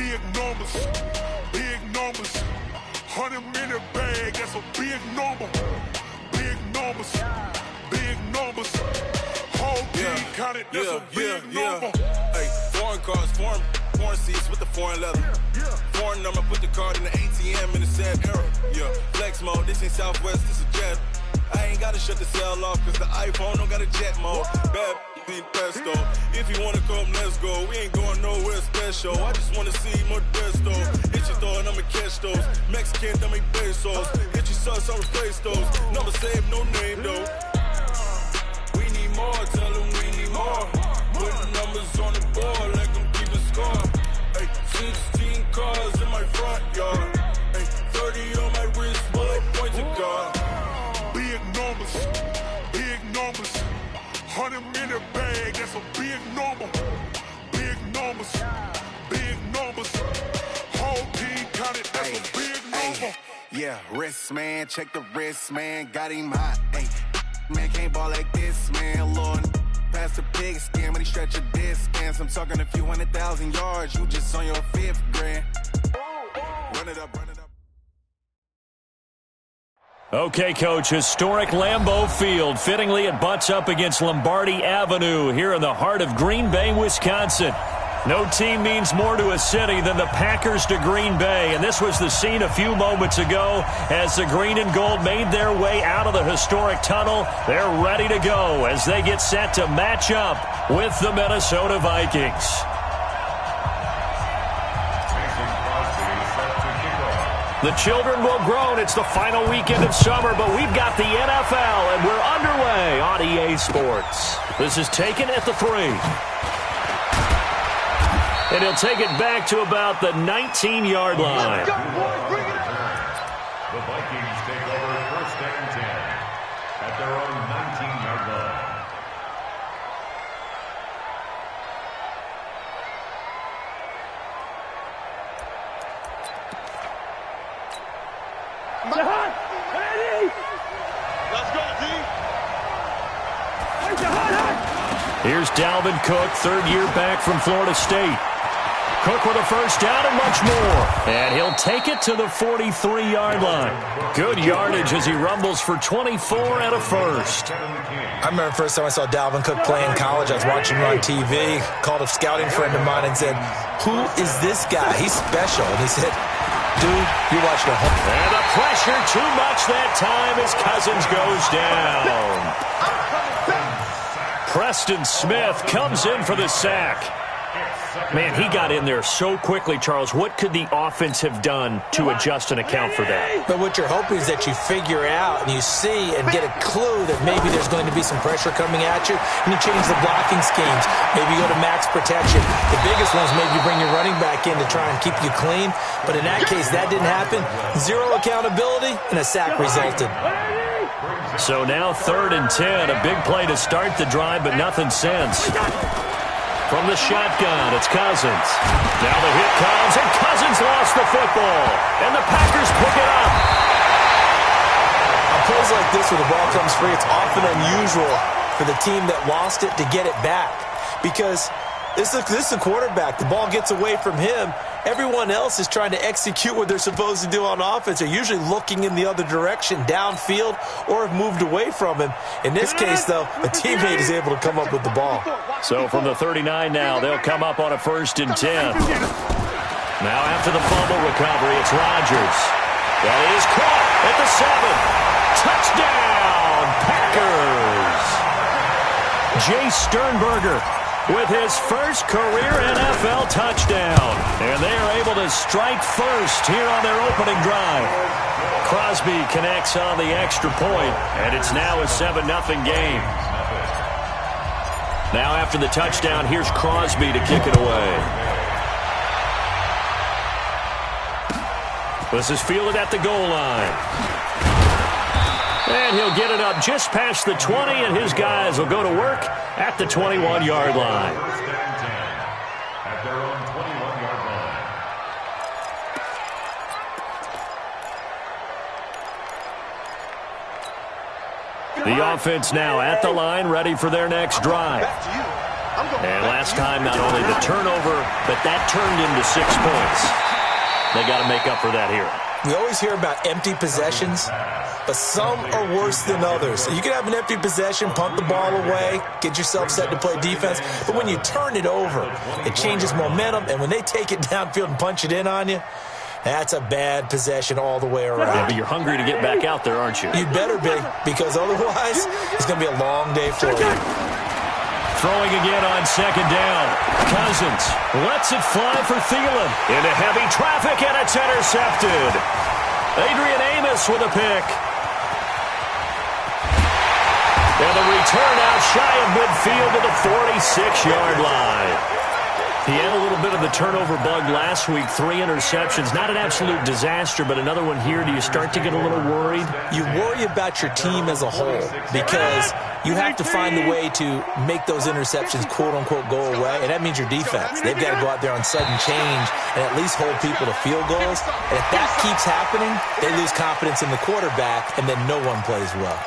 Big numbers, big numbers. 100-minute bag, that's a big number. Big numbers, big numbers. Whole team counted, that's a big number. Hey, foreign cars, foreign seats with the foreign leather. Foreign number, put the card in the ATM in the sad era. Yeah, flex mode, this ain't Southwest, this is jet. I ain't gotta shut the cell off, cause the iPhone don't got a jet mode. Bad need pesto. If you wanna come, let's go. We ain't going nowhere special. I just wanna see more desto. Hit your throw and I'ma catch those. Mexican, I make pesos. Hit your sauce, I'll replace those. Never save no name though. We need more, tell them we need more. Putting numbers on the board, let them keep a score. Hey, 16 cars in my front yard. Hey, 30 on my wrist, bullet point to God. Big numbers, big numbers. 100-minute bag, that's a big number. Big numbers, big numbers. Whole team counted, that's a big number. Yeah, wrist man, check the wrist man, got him hot. Ay, man can't ball like this, man. Lord, past the pig skin when he stretch a distance. I'm talking a few 100,000 yards, you just on your 5th grand. Run it up, run it up. Okay, Coach, historic Lambeau Field. Fittingly, it butts up against Lombardi Avenue here in the heart of Green Bay, Wisconsin. No team means more to a city than the Packers to Green Bay, and this was the scene a few moments ago as the green and gold made their way out of the historic tunnel. They're ready to go as they get set to match up with the Minnesota Vikings. The children will groan. It's the final weekend of summer, but we've got the NFL, and we're underway on EA Sports. This is taken at the 3. And he'll take it back to about the 19-yard line. Let's go, boys. Bring it on. The Vikings take over 1st and 10 at their own 19-yard line. Let's go, D. Here's Dalvin Cook, 3rd year back from Florida State. Cook with a first down and much more. And he'll take it to the 43-yard line. Good yardage as he rumbles for 24 and a first. I remember the first time I saw Dalvin Cook play in college. I was watching him on TV. Called a scouting friend of mine and said, "Who is this guy? He's special." And he said, "Dude, you're watching a whole..." And the pressure too much that time as Cousins goes down. Preston Smith comes in for the sack. Man, he got in there so quickly, Charles. What could the offense have done to adjust and account for that? But what you're hoping is that you figure out and you see and get a clue that maybe there's going to be some pressure coming at you, and you change the blocking schemes. Maybe you go to max protection. The biggest ones, maybe you bring your running back in to try and keep you clean. But in that case, that didn't happen. 0 accountability, and a sack resulted. So now 3rd and 10. A big play to start the drive, but nothing since. From the shotgun, it's Cousins. Now the hit comes, and Cousins lost the football. And the Packers pick it up. On plays like this where the ball comes free, it's often unusual for the team that lost it to get it back. Because this is a quarterback. The ball gets away from him. Everyone else is trying to execute what they're supposed to do on offense. They're usually looking in the other direction, downfield, or have moved away from him. In this case, though, a teammate is able to come up with the ball. So from the 39 now, they'll come up on a 1st and 10. Now after the fumble recovery, it's Rodgers. That is caught at the 7. Touchdown, Packers. Jay Sternberger with his first career NFL touchdown. And they are able to strike first here on their opening drive. Crosby connects on the extra point, and it's now a 7-0 game. Now after the touchdown, here's Crosby to kick it away. This is fielded at the goal line. And he'll get it up just past the 20, and his guys will go to work at the 21-yard line. At their own 21-yard line. The offense now at the line, ready for their next drive. And last time, not only the turnover, but that turned into 6 points. They got to make up for that here. We always hear about empty possessions, but some are worse than others. So you can have an empty possession, punt the ball away, get yourself set to play defense, but when you turn it over, it changes momentum, and when they take it downfield and punch it in on you, that's a bad possession all the way around. Yeah, but you're hungry to get back out there, aren't you? You better be, because otherwise it's going to be a long day for you. Throwing again on second down. Cousins lets it fly for Thielen. Into heavy traffic, and it's intercepted. Adrian Amos with a pick. And the return out shy of midfield to the 46-yard line. He had a little bit of the turnover bug last week, 3 interceptions. Not an absolute disaster, but another one here. Do you start to get a little worried? You worry about your team as a whole because you have to find a way to make those interceptions, quote-unquote, go away, and that means your defense. They've got to go out there on sudden change and at least hold people to field goals. And if that keeps happening, they lose confidence in the quarterback, and then no one plays well.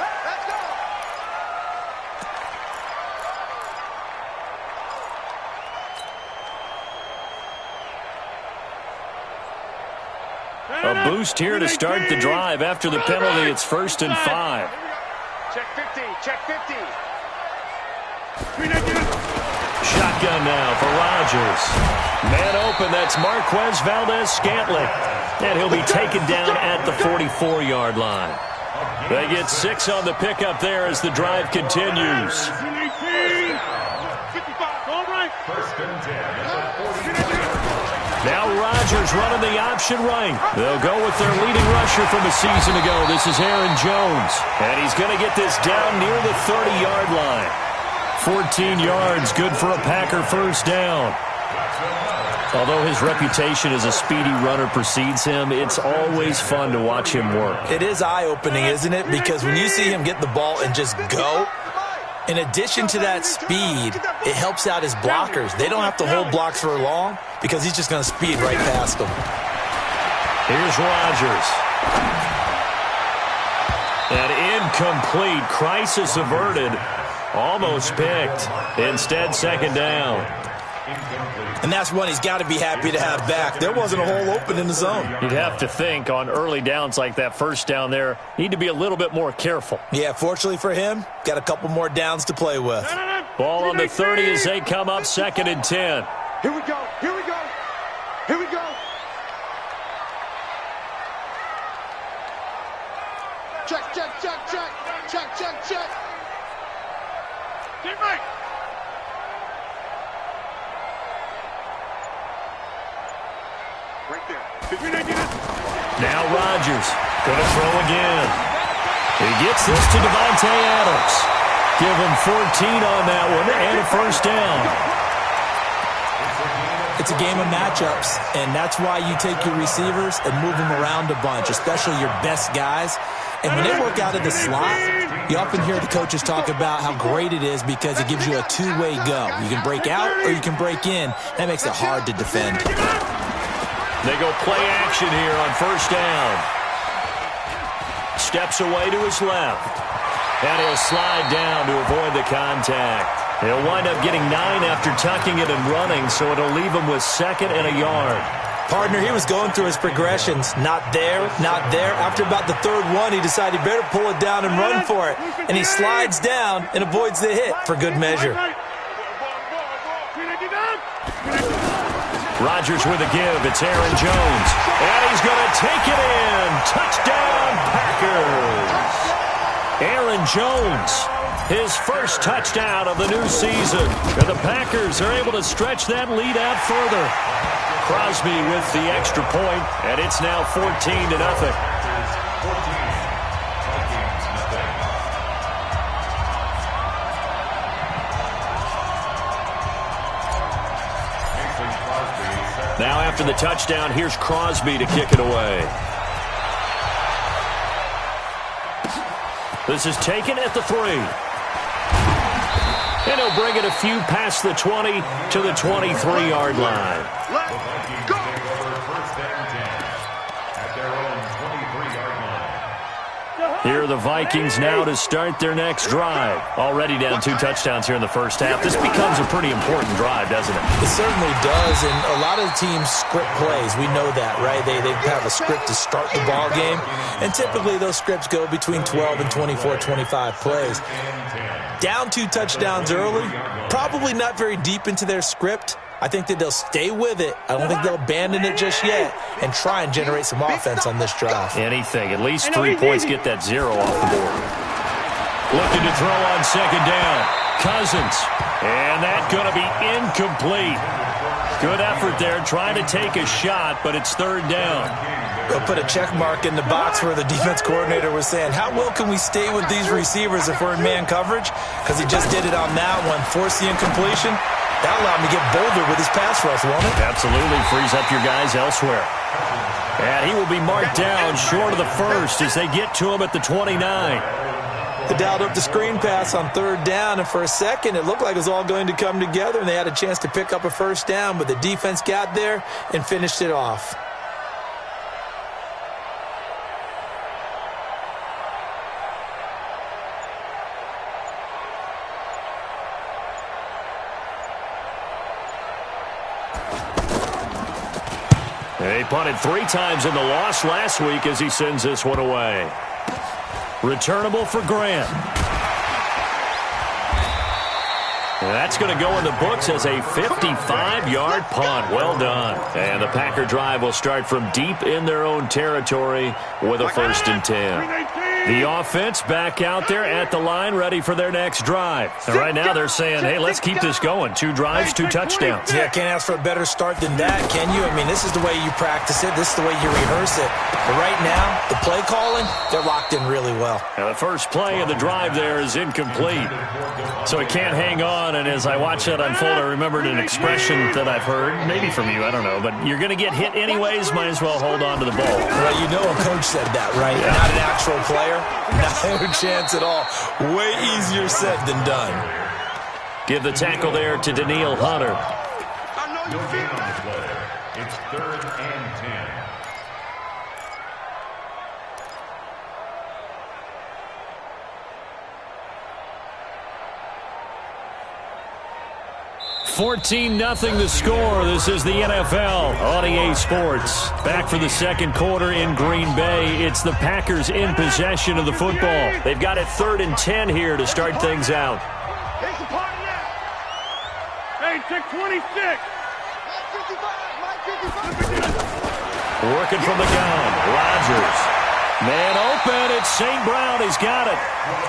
A boost here to start the drive. After the penalty, it's 1st and 5. Check 50, check 50. Shotgun now for Rodgers. Man open, that's Marquez Valdez-Scantling. And he'll be taken down at the 44-yard line. They get 6 on the pickup there as the drive continues. 55, all right. 1st and 10 at the 40. Now Rodgers running the option right. They'll go with their leading rusher from a season ago. This is Aaron Jones. And he's going to get this down near the 30-yard line. 14 yards, good for a Packer first down. Although his reputation as a speedy runner precedes him, it's always fun to watch him work. It is eye-opening, isn't it? Because when you see him get the ball and just go, in addition to that speed, it helps out his blockers. They don't have to hold blocks for long because he's just going to speed right past them. Here's Rodgers. An incomplete, crisis averted, almost picked. Instead, second down. And that's one he's got to be happy to have back. There wasn't a hole open in the zone. You'd have to think on early downs like that first down there, need to be a little bit more careful. Yeah, fortunately for him, got a couple more downs to play with. Ball on the 30 as they come up 2nd and 10. Here we go, here we go, here we go. Check, check, check, check, check, check, check. Get right. Right there. Now Rodgers going to throw again. He gets this to Devontae Adams. Give him 14 on that one and a first down. It's a game of matchups, and that's why you take your receivers and move them around a bunch, especially your best guys. And when they work out of the slot, you often hear the coaches talk about how great it is because it gives you a two-way go. You can break out or you can break in. That makes it hard to defend. They go play action here on first down. Steps away to his left. And he'll slide down to avoid the contact. He'll wind up getting 9 after tucking it and running, so it'll leave him with 2nd and a yard. Partner, he was going through his progressions. Not there, not there. After about the 3rd one, he decided he better pull it down and run for it. And he slides down and avoids the hit for good measure. Rodgers with a give. It's Aaron Jones. And he's going to take it in. Touchdown, Packers. Aaron Jones, his first touchdown of the new season. And the Packers are able to stretch that lead out further. Crosby with the extra point, and it's now 14-0. Now after the touchdown, here's Crosby to kick it away. This is taken at the 3. And he'll bring it a few past the 20 to the 23-yard line. Vikings take over 1st and 10 at their own 23-yard line. Here are the Vikings now to start their next drive. Already down 2 touchdowns here in the first half. This becomes a pretty important drive, doesn't it? It certainly does, and a lot of the teams script plays. We know that, right? They have a script to start the ball game, and typically those scripts go between 12 and 24, 25 plays. Down 2 touchdowns early, probably not very deep into their script. I think that they'll stay with it. I don't think they'll abandon it just yet and try and generate some offense on this drive. Anything. At least 3 points get that 0 off the board. Looking to throw on second down. Cousins. And that's going to be incomplete. Good effort there, trying to take a shot, but it's 3rd down. They'll put a check mark in the box where the defense coordinator was saying, how well can we stay with these receivers if we're in man coverage? Because he just did it on that one. Force the incompletion. That allowed him to get bolder with his pass rush, won't it? Absolutely. Frees up your guys elsewhere. And he will be marked down short of the first as they get to him at the 29. They dialed up the screen pass on 3rd down, and for a second it looked like it was all going to come together, and they had a chance to pick up a 1st down, but the defense got there and finished it off. They punted 3 times in the loss last week as he sends this one away. Returnable for Grant. And that's going to go in the books as a 55-yard punt. Well done. And the Packer drive will start from deep in their own territory with a 1st and 10. The offense back out there at the line, ready for their next drive. And right now they're saying, hey, let's keep this going. 2 drives, 2 touchdowns. Yeah, can't ask for a better start than that, can you? I mean, this is the way you practice it. This is the way you rehearse it. But right now, the play calling, they're locked in really well. Now the first play of the drive there is incomplete. So it can't hang on. And as I watch that unfold, I remembered an expression that I've heard, maybe from you, I don't know. But you're going to get hit anyways, might as well hold on to the ball. Well, you know a coach said that, right? Yeah. Not an actual player. Not a chance at all. Way easier said than done. Give the tackle there to Daniil Hunter. It's 3rd and 10. 14-0 the score. This is the NFL on EA Sports. Back for the 2nd quarter in Green Bay. It's the Packers in possession of the football. They've got it 3rd and 10 here to start things out. Here's the party now. Hey, check 26. Working from the gun. Rodgers. Man open. It's St. Brown. He's got it.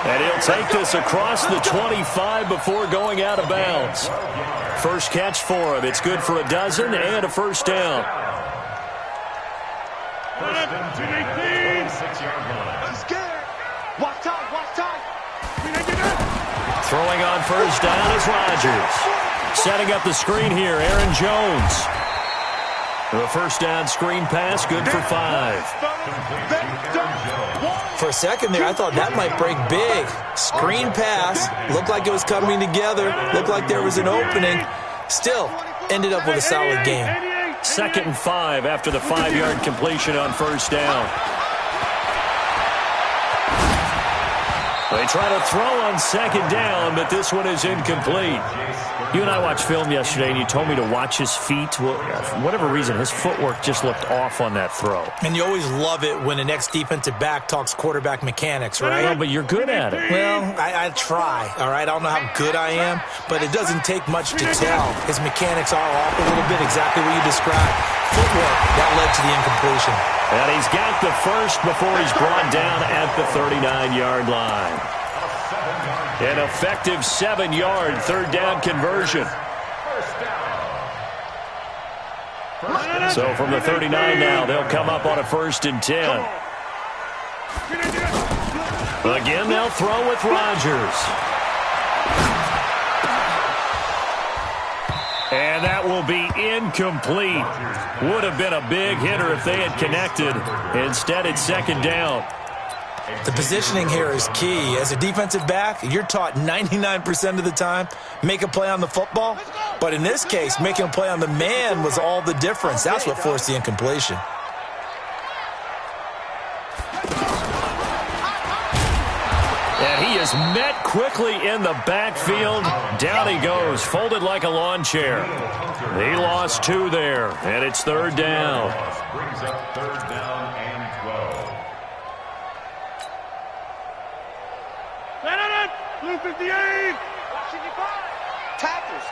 And he'll take this across the 25 before going out of bounds. First catch for him. It's good for a dozen and a 1st down. Throwing on 1st down is Rodgers. Setting up the screen here, Aaron Jones. The 1st down screen pass, good for 5. For a second there, I thought that might break big. Screen pass, looked like it was coming together, looked like there was an opening. Still, ended up with a solid game. 2nd and 5 after the 5-yard completion on 1st down. They try to throw on 2nd down, but this one is incomplete. You and I watched film yesterday, and you told me to watch his feet. Well, for whatever reason, his footwork just looked off on that throw. And you always love it when the next defensive back talks quarterback mechanics, right? Well, but you're good at it. Well, I try, all right? I don't know how good I am, but it doesn't take much to tell. His mechanics are off a little bit, exactly what you described. Footwork, that led to the incompletion. And he's got the first before he's brought down at the 39-yard line. An effective 7-yard 3rd down conversion. So from the 39 now, they'll come up on a 1st and 10. Again, they'll throw with Rodgers. And that will be incomplete. Would have been a big hitter if they had connected. Instead, it's 2nd down. The positioning here is key. As a defensive back, you're taught 99% of the time, make a play on the football. But in this case, making a play on the man was all the difference. That's what forced the incompletion. is met quickly in the backfield. Down he goes, folded like a lawn chair. He lost 2 there, and it's 3rd down. Brings up 3rd down and 12. Blue 58. Tackles.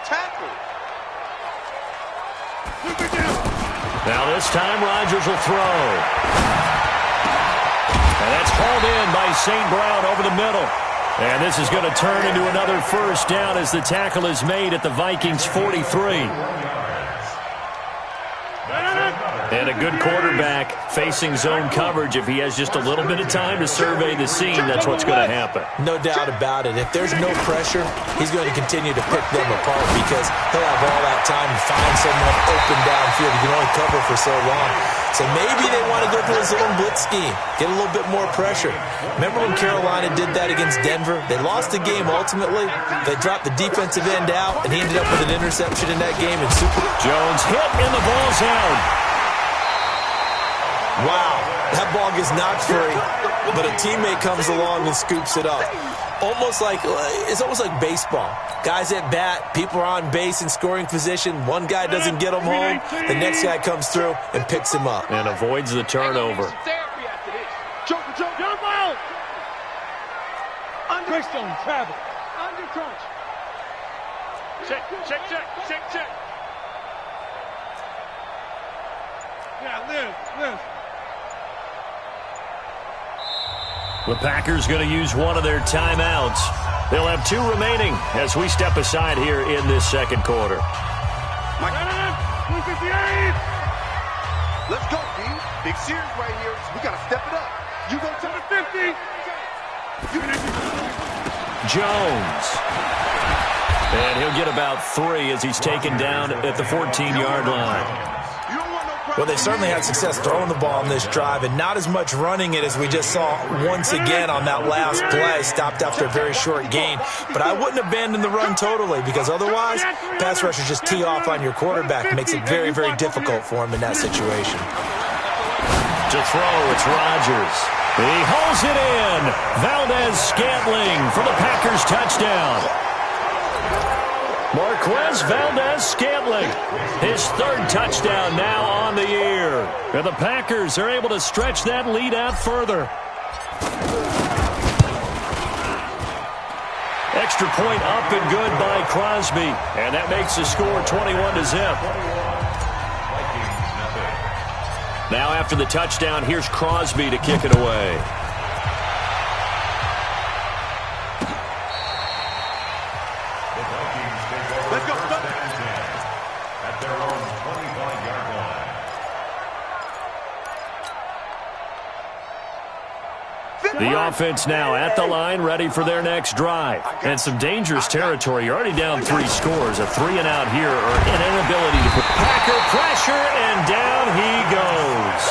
Now this time Rodgers will throw. And that's hauled in by St. Brown over the middle. And this is going to turn into another 1st down as the tackle is made at the Vikings 43. And a good quarterback facing zone coverage. If he has just a little bit of time to survey the scene, that's what's going to happen. No doubt about it. If there's no pressure, he's going to continue to pick them apart because he'll have all that time to find someone open downfield. He can only cover for so long. So maybe they want to go to a zone blitz scheme, get a little bit more pressure. Remember when Carolina did that against Denver? They lost the game ultimately. They dropped the defensive end out, and he ended up with an interception in that game. Jones hit, and the ball's out. Wow, that ball gets knocked free, but a teammate comes along and scoops it up. It's almost like baseball. Guys at bat, people are on base in scoring position. One guy doesn't get him home. The next guy comes through and picks him up. And avoids the turnover. Jump out. Crystone, travel. Under crunch. Check. Yeah, live. The Packers going to use one of their timeouts. They'll have 2 remaining as we step aside here in this 2nd quarter. 58. Let's go, D. Big series right here. We got to step it up. You go to the 50. Jones. And he'll get about 3 as he's taken down at the 14-yard line. Well, they certainly had success throwing the ball on this drive and not as much running it as we just saw once again on that last play. Stopped after a very short gain. But I wouldn't abandon the run totally because otherwise, pass rushers just tee off on your quarterback. Makes it very, very difficult for him in that situation. To throw, it's Rodgers. He hauls it in. Valdez-Scantling for the Packers touchdown. Marquez Valdez-Scantling, his 3rd touchdown now on the year. And the Packers are able to stretch that lead out further. Extra point up and good by Crosby. And that makes the score 21-0. Now after the touchdown, here's Crosby to kick it away. The offense now at the line, ready for their next drive. And some dangerous territory. You're already down 3 scores. A 3-and-out here or an inability to put Packer pressure, and down he goes.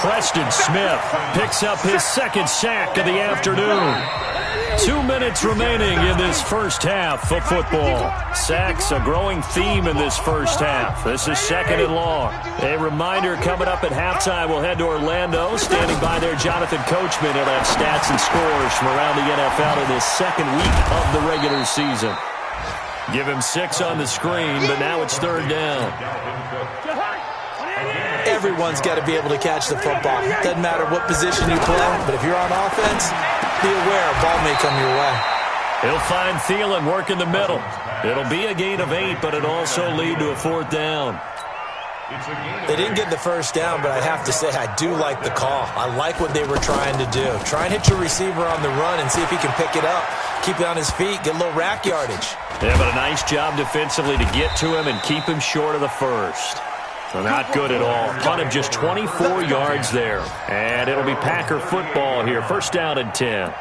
Preston Smith picks up his 2nd sack of the afternoon. 2 minutes remaining in this first half of football. Sacks, a growing theme in this first half. This is 2nd and long. A reminder coming up at halftime, we'll head to Orlando. Standing by there, Jonathan Coachman. He'll have stats and scores from around the NFL in his 2nd week of the regular season. Give him 6 on the screen, but now it's 3rd down. Everyone's got to be able to catch the football. Doesn't matter what position you play, but if you're on offense, be aware a ball may come your way. He'll find Thielen work in the middle. It'll be a gain of 8, but it'll also lead to a 4th down. They didn't get the 1st down, but I have to say I do like the call. I like what they were trying to do. Try and hit your receiver on the run and see if he can pick it up. Keep it on his feet, get a little rack yardage. Yeah, but a nice job defensively to get to him and keep him short of the 1st. So not good at all. Punt of just 24 yards there. And it'll be Packer football here. 1st down and 10.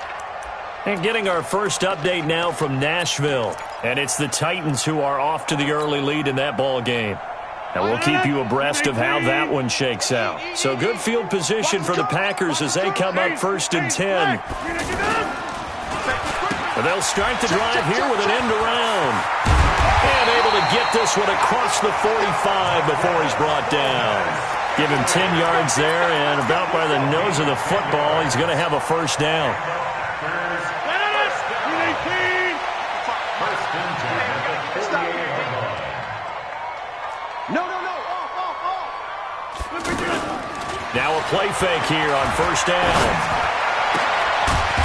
And getting our first update now from Nashville. And it's the Titans who are off to the early lead in that ball game. And we'll keep you abreast of how that one shakes out. So good field position for the Packers as they come up 1st and 10. And they'll start the drive here with an end around. And able to get this one across the 45 before he's brought down. Give him 10 yards there, and about by the nose of the football, he's going to have a 1st down. Now a play fake here on first down.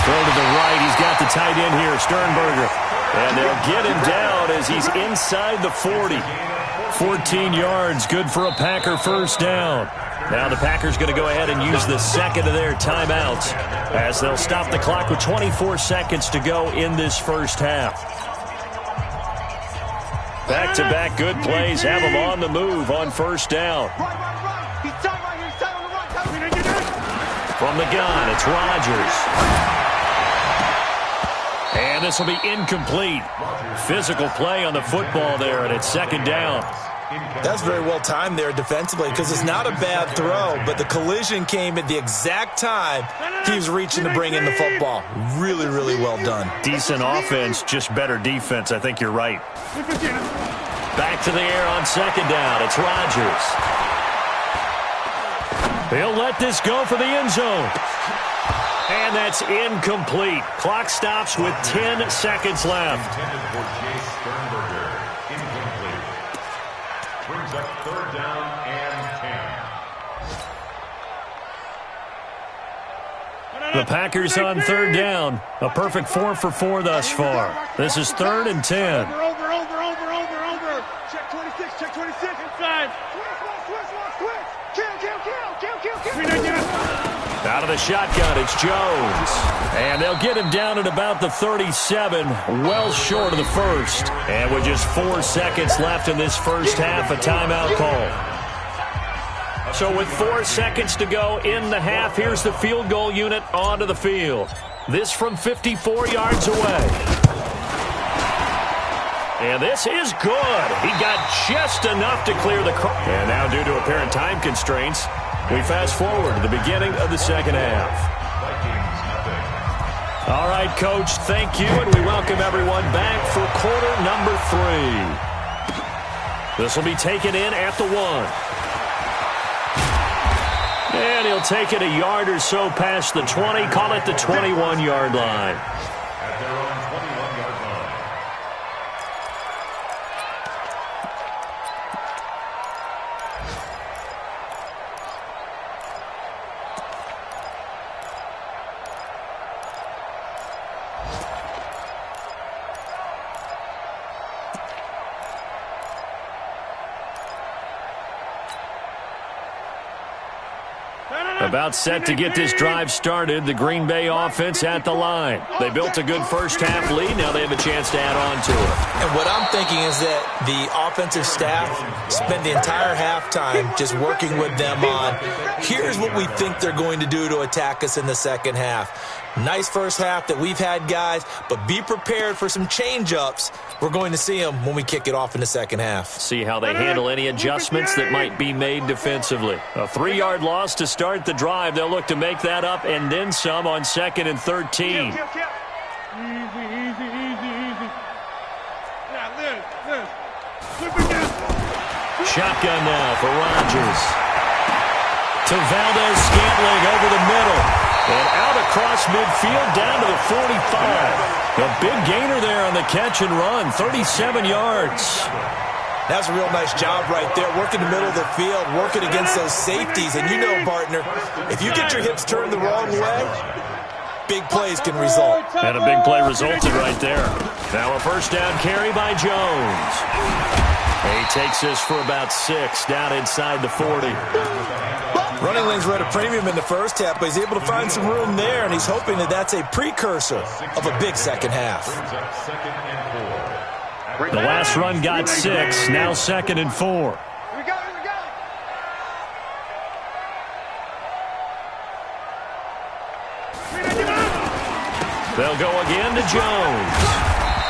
Throw to the right. He's got the tight end here, Sternberger. And they'll get him down as he's inside the 40. 14 yards, good for a Packer first down. Now the Packers going to go ahead and use the second of their timeouts as they'll stop the clock with 24 seconds to go in this first half. Back-to-back good plays have them on the move on first down. From the gun, it's Rodgers. And this will be incomplete. Physical play on the football there, and it's second down. That's very well timed there defensively because it's not a bad throw, but the collision came at the exact time he was reaching to bring in the football. Really, really well done. Decent offense, just better defense. I think you're right. Back to the air on second down. It's Rodgers. He'll let this go for the end zone. And that's incomplete. Clock stops with 10 seconds left. Intended for Jay Sternberger. Incomplete. Brings up third down and 10. The Packers on third down. A perfect 4 for 4 thus far. This is 3rd and 10. Over. Check 26, check 26. Inside. Switch. Kill. Out of the shotgun, it's Jones. And they'll get him down at about the 37, well short of the first. And with just 4 seconds left in this first half, a timeout call. So with 4 seconds to go in the half, here's the field goal unit onto the field. This from 54 yards away. And this is good. He got just enough to clear the car. And now due to apparent time constraints, we fast forward to the beginning of the second half. All right, Coach, thank you, and we welcome everyone back for quarter number 3. This will be taken in at the 1. And he'll take it a yard or so past the 20, call it the 21-yard line. At their own 21-yard line. About set to get this drive started, the Green Bay offense at the line. They built a good first half lead. Now they have a chance to add on to it. And what I'm thinking is that the offensive staff spent the entire halftime just working with them on, here's what we think they're going to do to attack us in the second half. Nice first half that we've had, guys, but be prepared for some change-ups. We're going to see them when we kick it off in the second half. See how they handle any adjustments that might be made defensively. A 3-yard loss to start the drive. They'll look to make that up and then some on 2nd and 13. Easy. Now, Liz. Shotgun now for Rodgers. To Valdez-Scantling over the middle. And out across midfield down to the 45. A big gainer there on the catch and run, 37 yards. That's a real nice job right there, working the middle of the field, working against those safeties. And you know, partner, if you get your hips turned the wrong way, big plays can result. And a big play resulted right there. Now a first down carry by Jones. He takes this for about 6 down inside the 40. Running lanes were at a premium in the first half, but he's able to find some room there, and he's hoping that that's a precursor of a big second half. The last run got 6, now 2nd and 4. Here we go. They'll go again to Jones.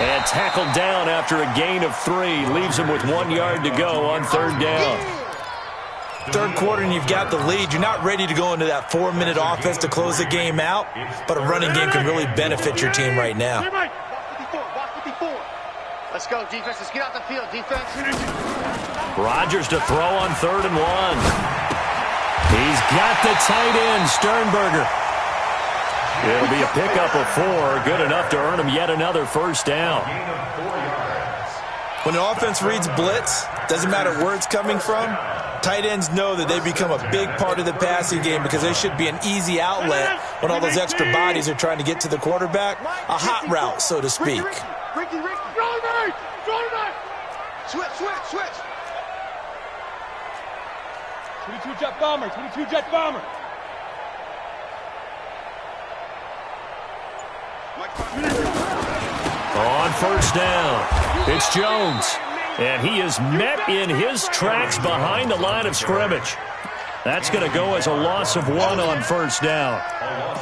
And tackled down after a gain of 3. Leaves him with 1 yard to go on 3rd down. Third quarter and you've got the lead. You're not ready to go into that 4-minute offense to close the game out, but a running game can really benefit your team right now. Box 54. Let's go, defense. Let's get out the field, defense. Rodgers to throw on 3rd and 1. He's got the tight end, Sternberger. It'll be a pickup of 4, good enough to earn him yet another first down. When the offense reads blitz, doesn't matter where it's coming from, Tight ends know that they become a big part of the passing game because they should be an easy outlet when all those extra bodies are trying to get to the quarterback. A hot route, so to speak. Ricky. Switch. 22 jet bomber. On first down, it's Jones. And he is met in his tracks behind the line of scrimmage. That's going to go as a loss of 1 on first down.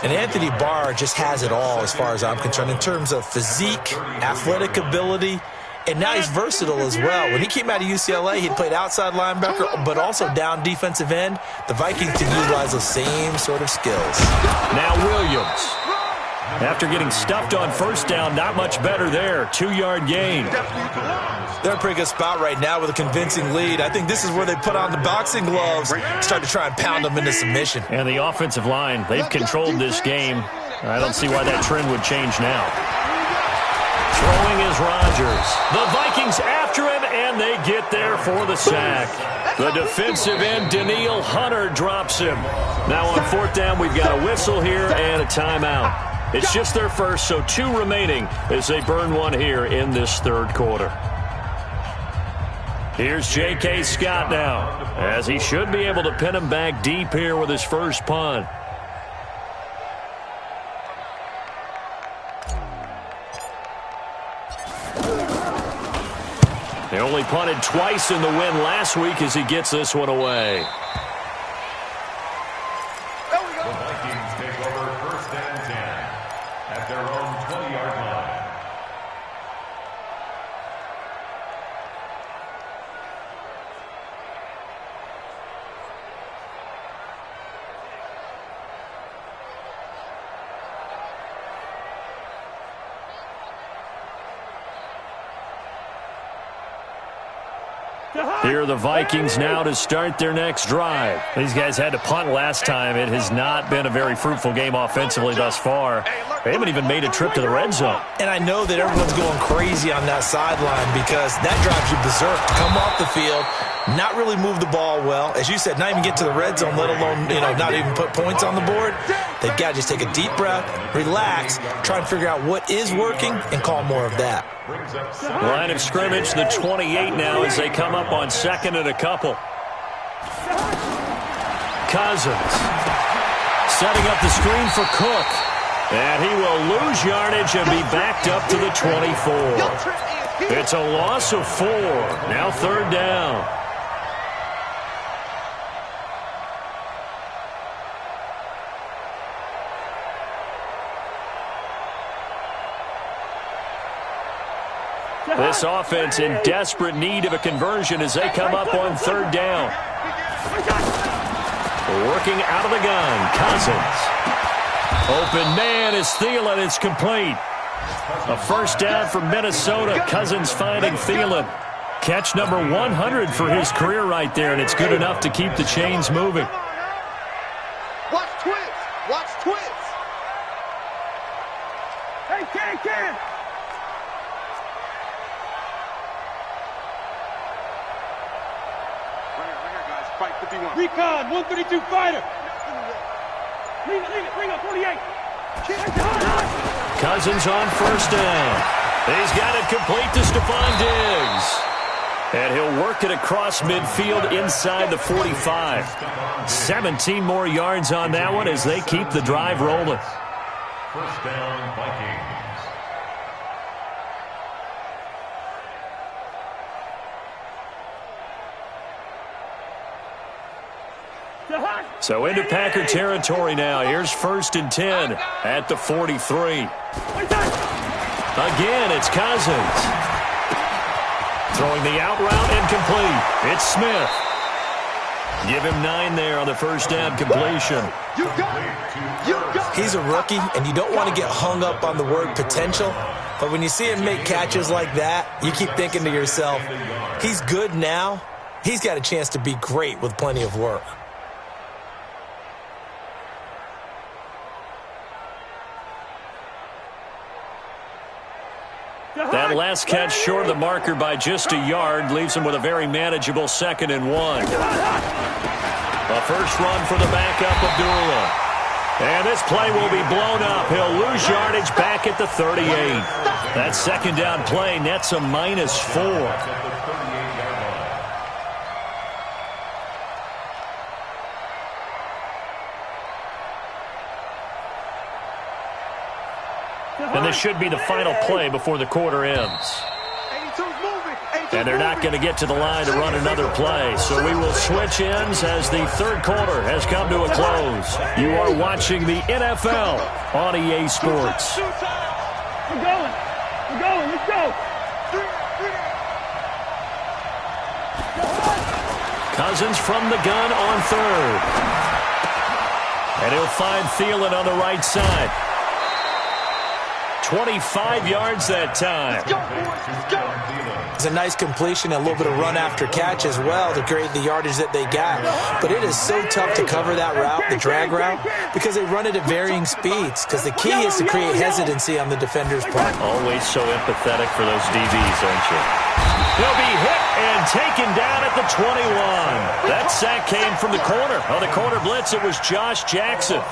And Anthony Barr just has it all as far as I'm concerned in terms of physique, athletic ability, and now he's versatile as well. When he came out of UCLA, he played outside linebacker, but also down defensive end. The Vikings can utilize those same sort of skills. Now Williams. After getting stuffed on first down, not much better there. 2-yard gain. They're in a pretty good spot right now with a convincing lead. I think this is where they put on the boxing gloves, start to try and pound them into submission. And the offensive line, they've controlled this game. I don't see why that trend would change now. Throwing is Rodgers. The Vikings after him, and they get there for the sack. The defensive end, Danielle Hunter, drops him. Now on fourth down, we've got a whistle here and a timeout. It's just their first, so 2 remaining as they burn 1 here in this third quarter. Here's J.K. Scott now, as he should be able to pin him back deep here with his first punt. They only punted twice in the win last week as he gets this one away. The Vikings take over first and 10 at their own 20-yard line. Here are the Vikings now to start their next drive. These guys had to punt last time. It has not been a very fruitful game offensively thus far. They haven't even made a trip to the red zone. And I know that everyone's going crazy on that sideline because that drives you berserk to come off the field, not really move the ball well. As you said, not even get to the red zone, let alone, not even put points on the board. They've got to just take a deep breath, relax, try and figure out what is working, and call more of that. Line of scrimmage, the 28 now as they come up on second and a couple. Cousins setting up the screen for Cook. And he will lose yardage and be backed up to the 24. It's a loss of 4. Now third down. This offense in desperate need of a conversion as they come up on third down. Working out of the gun, Cousins. Open man is Thielen. It's complete. A first down for Minnesota. Cousins finding Thielen. Catch number 100 for his career right there, and it's good enough to keep the chains moving. Watch twins. Watch twins. Hey, Ken. Fight 51. Recon, 132 fighter. Ring up, 48. Cousins on first down. He's got it complete to Stephon Diggs. And he'll work it across midfield inside the 45. 17 more yards on that one as they keep the drive rolling. First down, Vikings. So into Packer territory now. Here's first and 10 at the 43. Again, it's Cousins. Throwing the out route incomplete. It's Smith. Give him 9 there on the first down completion. He's a rookie, and you don't want to get hung up on the word potential. But when you see him make catches like that, you keep thinking to yourself, he's good now. He's got a chance to be great with plenty of work. That last catch short of the marker by just a yard leaves him with a very manageable 2nd and 1. A first run for the backup, Abdullah. And this play will be blown up. He'll lose yardage back at the 38. That second down play nets a -4. And this should be the final play before the quarter ends. And they're not going to get to the line to run another play. So we will switch ends as the third quarter has come to a close. You are watching the NFL on EA Sports. We're going. We're going. Let's go. Cousins from the gun on third. And he'll find Thielen on the right side. 25 yards that time. It's a nice completion, a little bit of run after catch as well to create the yardage that they got. But it is so tough to cover that route, the drag route, because they run it at varying speeds. Because the key is to create hesitancy on the defender's part. Always so empathetic for those DBs, aren't you? He'll be hit and taken down at the 21. That sack came from the corner. On the corner blitz, it was Josh Jackson.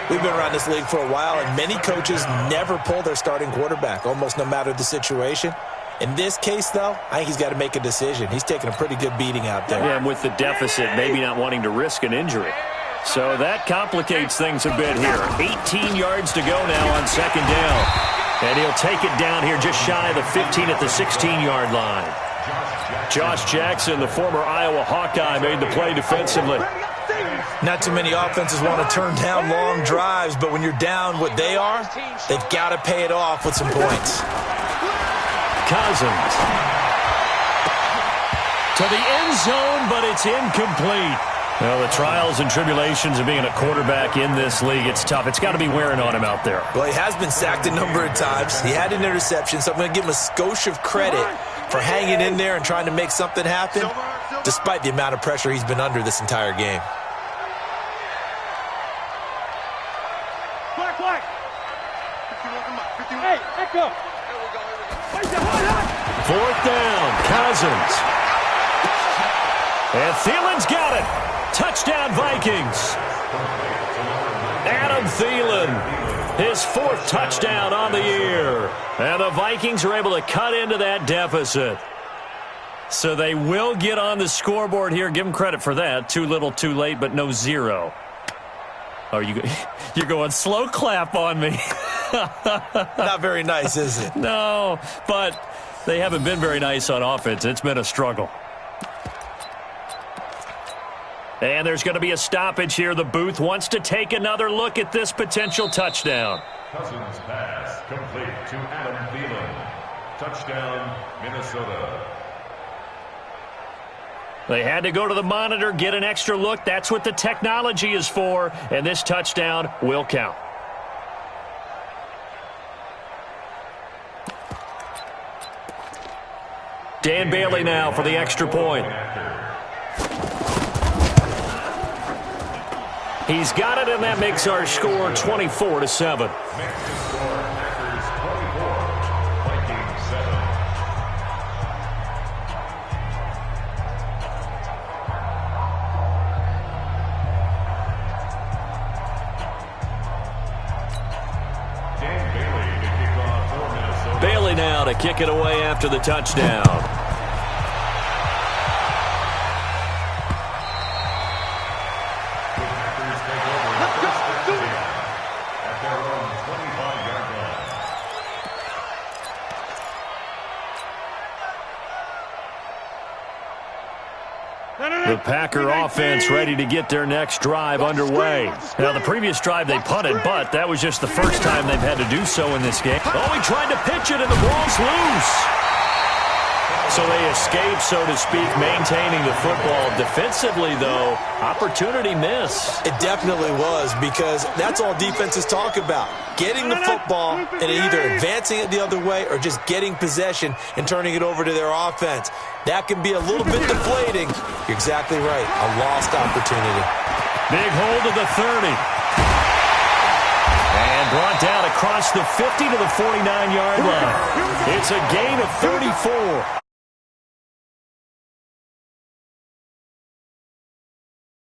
We've been around this league for a while, and many coaches never pull their starting quarterback, almost no matter the situation. In this case, though, I think he's got to make a decision. He's taking a pretty good beating out there. Yeah, and with the deficit, maybe not wanting to risk an injury. So that complicates things a bit here. 18 yards to go now on second down. And he'll take it down here just shy of the 15 at the 16-yard line. Josh Jackson, the former Iowa Hawkeye, made the play defensively. Not too many offenses want to turn down long drives, but when you're down what they are, they've got to pay it off with some points. Cousins to the end zone, but it's incomplete. Well, the trials and tribulations of being a quarterback in this league, it's tough. It's got to be wearing on him out there. Well, he has been sacked a number of times. He had an interception, so I'm going to give him a skosh of credit for hanging in there and trying to make something happen, despite the amount of pressure he's been under this entire game. Black. Hey, echo. Fourth down, Cousins. And Thielen's got it. Touchdown, Vikings. Adam Thielen, his fourth touchdown on the year. And the Vikings are able to cut into that deficit. So they will get on the scoreboard here. Give them credit for that. Too little, too late, but no zero. Oh, you're going slow clap on me. Not very nice, is it? No, but they haven't been very nice on offense. It's been a struggle. And there's going to be a stoppage here. The booth wants to take another look at this potential touchdown. Cousins pass complete to Adam Thielen. Touchdown, Minnesota. They had to go to the monitor, get an extra look. That's what the technology is for. And this touchdown will count. Dan Bailey now for the extra point. He's got it, and that makes our score 24-7. Bailey now to kick it away after the touchdown. The Packer offense ready to get their next drive underway. Now, the previous drive they punted, but that was just the first time they've had to do so in this game. Oh, he tried to pitch it, and the ball's loose. So they escape, so to speak, maintaining the football. Defensively, though, opportunity miss. It definitely was, because that's all defenses talk about. Getting the football and either advancing it the other way or just getting possession and turning it over to their offense. That can be a little bit deflating. You're exactly right. A lost opportunity. Big hold of the 30. And brought down across the 50 to the 49-yard line. It's a gain of 34.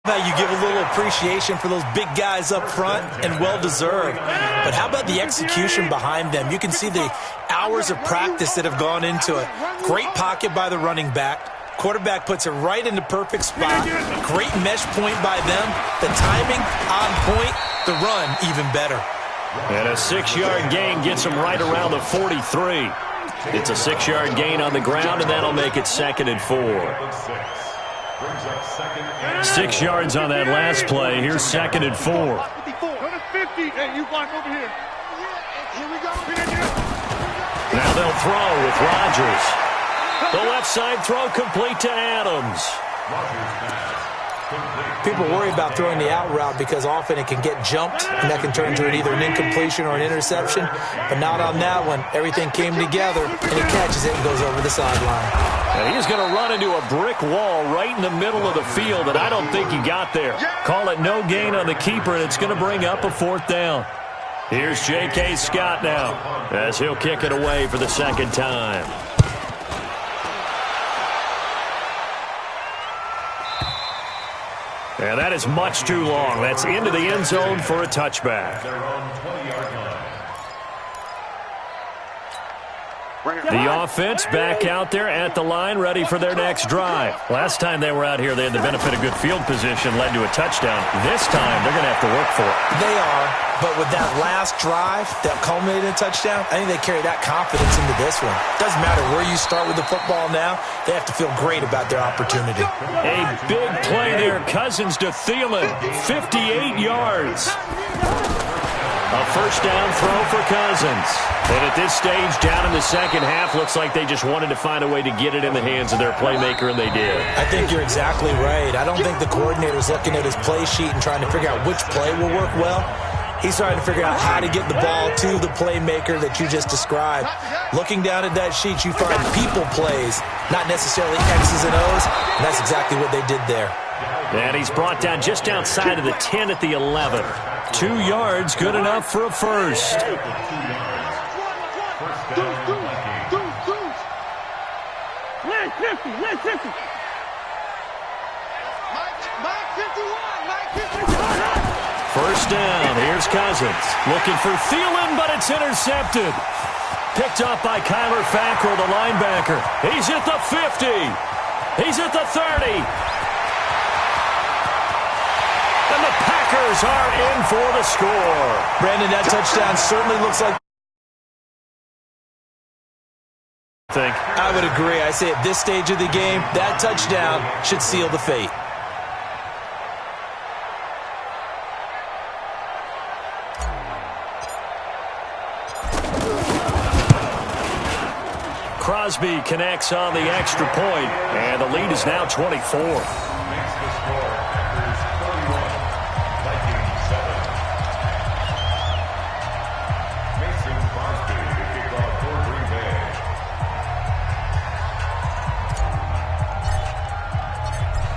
Now you give a little appreciation for those big guys up front, and well-deserved. But how about the execution behind them? You can see the hours of practice that have gone into it. Great pocket by the running back. Quarterback puts it right in the perfect spot. Great mesh point by them. The timing on point. The run even better. And a 6-yard gain gets them right around the 43. It's a 6-yard gain on the ground, and that'll make it 2nd and 4. 6 yards on that last play. Here's 2nd and 4. Hey, you block over here. Here we go. Now they'll throw with Rodgers. The left side throw complete to Adams. People worry about throwing the out route because often it can get jumped, and that can turn into either an incompletion or an interception. But not on that one. Everything came together, and he catches it and goes over the sideline. And he's going to run into a brick wall right in the middle of the field, and I don't think he got there. Call it no gain on the keeper, and it's going to bring up a 4th down. Here's J.K. Scott now as he'll kick it away for the 2nd time. And that is much too long. That's into the end zone for a touchback. The offense back out there at the line, ready for their next drive. Last time they were out here, they had the benefit of good field position, led to a touchdown. This time, they're going to have to work for it. They are, but with that last drive that culminated in a touchdown, I think they carry that confidence into this one. Doesn't matter where you start with the football now, they have to feel great about their opportunity. A big play there, Cousins to Thielen, 58 yards. A 1st down throw for Cousins. And at this stage, down in the second half, looks like they just wanted to find a way to get it in the hands of their playmaker, and they did. I think you're exactly right. I don't think the coordinator's looking at his play sheet and trying to figure out which play will work well. He's trying to figure out how to get the ball to the playmaker that you just described. Looking down at that sheet, you find people plays, not necessarily X's and O's, and that's exactly what they did there. And he's brought down just outside of the 10 at the 11. 2 yards, good enough for a first. First down, here's Cousins. Looking for Thielen, but it's intercepted. Picked up by Kyler Fackrell, the linebacker. He's at the 50. He's at the 30. And the Packers are in for the score. Brandon, that touchdown certainly looks like... I would agree. I say at this stage of the game, that touchdown should seal the fate. Crosby connects on the extra point, and the lead is now 24.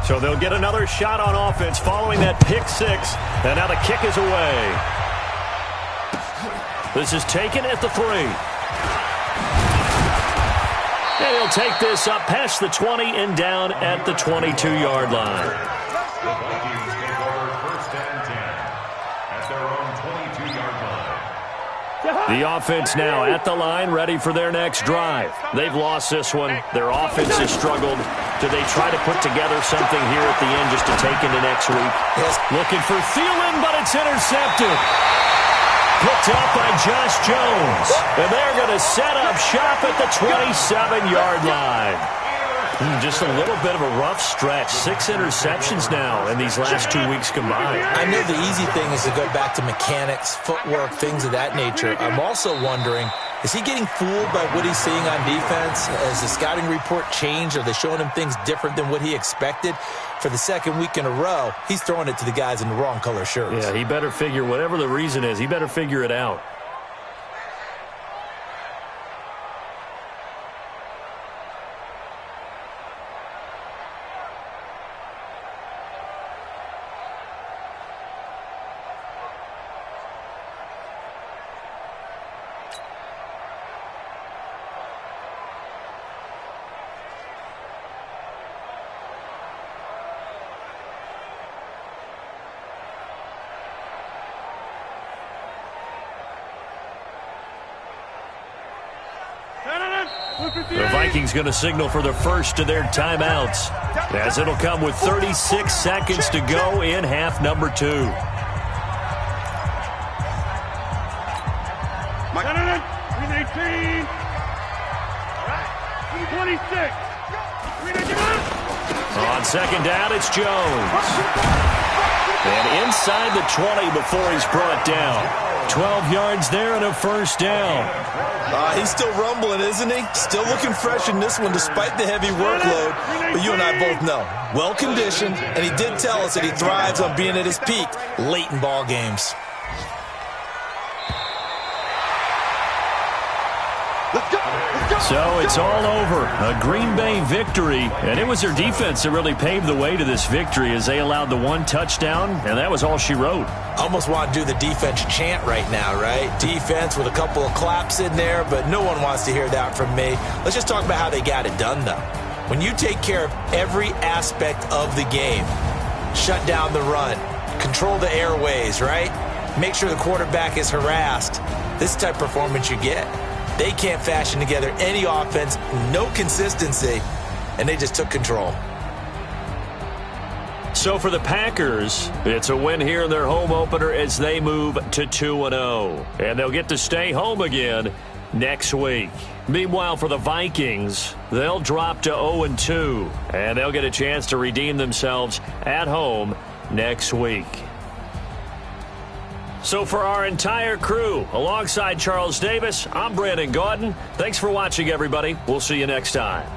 So they'll get another shot on offense following that pick 6, and now the kick is away. This is taken at the 3. And he'll take this up past the 20 and down at the 22-yard line. The Vikings take over 1st and 10 at their own 22-yard line. The offense now at the line, ready for their next drive. They've lost this one. Their offense has struggled. Do they try to put together something here at the end just to take into next week? Yes. Looking for Thielen, but it's intercepted. Picked up by Josh Jones. And they're going to set up shop at the 27-yard line. Just a little bit of a rough stretch. 6 interceptions now in these last 2 weeks combined. I know the easy thing is to go back to mechanics, footwork, things of that nature. I'm also wondering, is he getting fooled by what he's seeing on defense? Has the scouting report changed? Are they showing him things different than what he expected? For the 2nd week in a row, he's throwing it to the guys in the wrong color shirts. Yeah, he better figure, whatever the reason is, he better figure it out. The Vikings going to signal for the first of their timeouts, as it'll come with 36 seconds to go in half number 2. 318. All right. 26. On second down, it's Jones. And inside the 20 before he's brought down. 12 yards there and a first down. He's still rumbling, isn't he? Still looking fresh in this one despite the heavy workload. But you and I both know, well-conditioned, and he did tell us that he thrives on being at his peak late in ball games. So it's all over. A Green Bay victory. And it was their defense that really paved the way to this victory as they allowed the 1 touchdown, and that was all she wrote. Almost want to do the defense chant right now, right? Defense with a couple of claps in there, but no one wants to hear that from me. Let's just talk about how they got it done, though. When you take care of every aspect of the game, shut down the run, control the airways, right? Make sure the quarterback is harassed. This type of performance you get. They can't fashion together any offense, no consistency, and they just took control. So for the Packers, it's a win here in their home opener as they move to 2-0. And they'll get to stay home again next week. Meanwhile, for the Vikings, they'll drop to 0-2, and they'll get a chance to redeem themselves at home next week. So for our entire crew, alongside Charles Davis, I'm Brandon Gaudin. Thanks for watching, everybody. We'll see you next time.